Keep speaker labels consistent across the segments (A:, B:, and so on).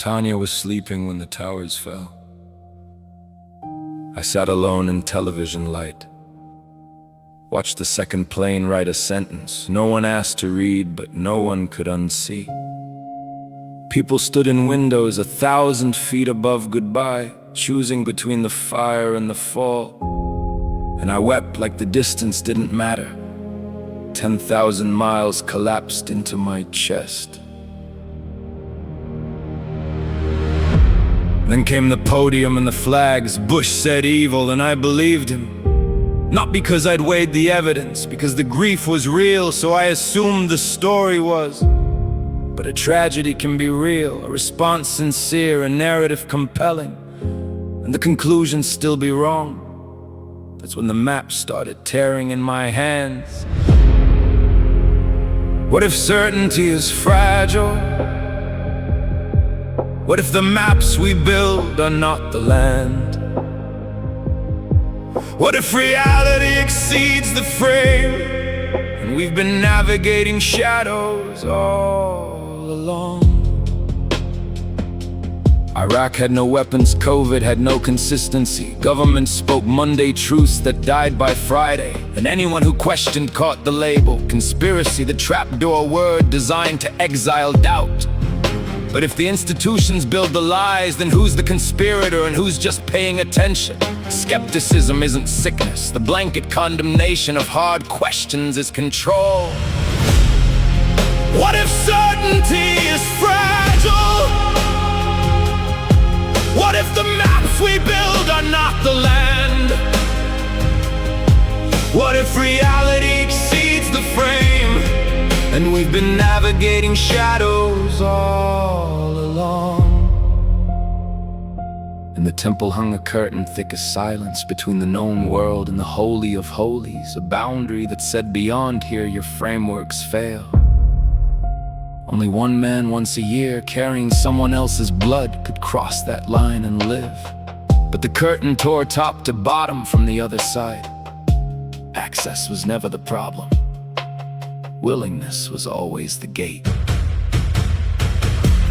A: Tanya was sleeping when the towers fell. I sat alone in television light. Watched the second plane write a sentence no one asked to read, but no one could unsee. People stood in windows 1,000 feet above goodbye, choosing between the fire and the fall. And I wept like the distance didn't matter. 10,000 miles collapsed into my chest. Then came the podium and the flags. Bush said evil, and I believed him. Not because I'd weighed the evidence, because the grief was real, so I assumed the story was. But a tragedy can be real, a response sincere, a narrative compelling, and the conclusion still be wrong. That's when the map started tearing in my hands. What if certainty is fragile? What if the maps we build are not the land? What if reality exceeds the frame, and we've been navigating shadows all along? Iraq had no weapons, COVID had no consistency. Government spoke Monday truths that died by Friday, and anyone who questioned caught the label conspiracy, the trapdoor word designed to exile doubt. But if the institutions build the lies, then who's the conspirator and who's just paying attention? Skepticism isn't sickness. The blanket condemnation of hard questions is control. What if certainty is fragile? What if the maps we build are not the land? What if reality exceeds the frame, and we've been navigating shadows all along? In the temple hung a curtain thick as silence between the known world and the holy of holies, a boundary that said beyond here your frameworks fail. Only one man once a year, carrying someone else's blood, could cross that line and live. But the curtain tore top to bottom from the other side. Access was never the problem. Willingness was always the gate.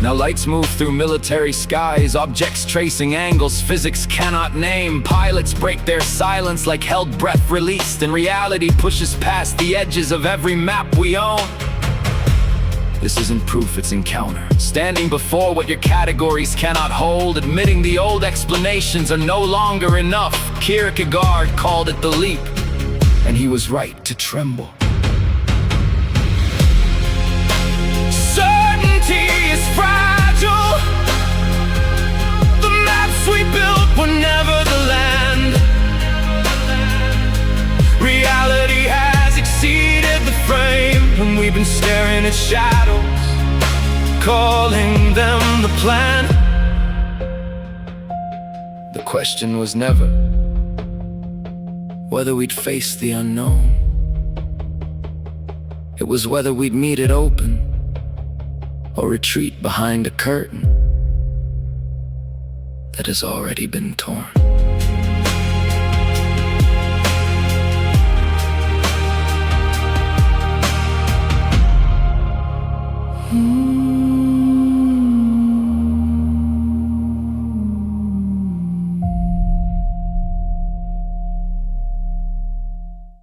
A: Now lights move through military skies, objects tracing angles physics cannot name. Pilots break their silence like held breath released, and reality pushes past the edges of every map we own. This isn't proof, it's encounter. Standing before what your categories cannot hold, admitting the old explanations are no longer enough. Kierkegaard called it the leap, and he was right to tremble. Certainty is fragile. The maps we built were never the land. Reality has exceeded the frame, and we've been staring at shadows, calling them the plan. The question was never whether we'd face the unknown. It was whether we'd meet it open or retreat behind a curtain that has already been torn.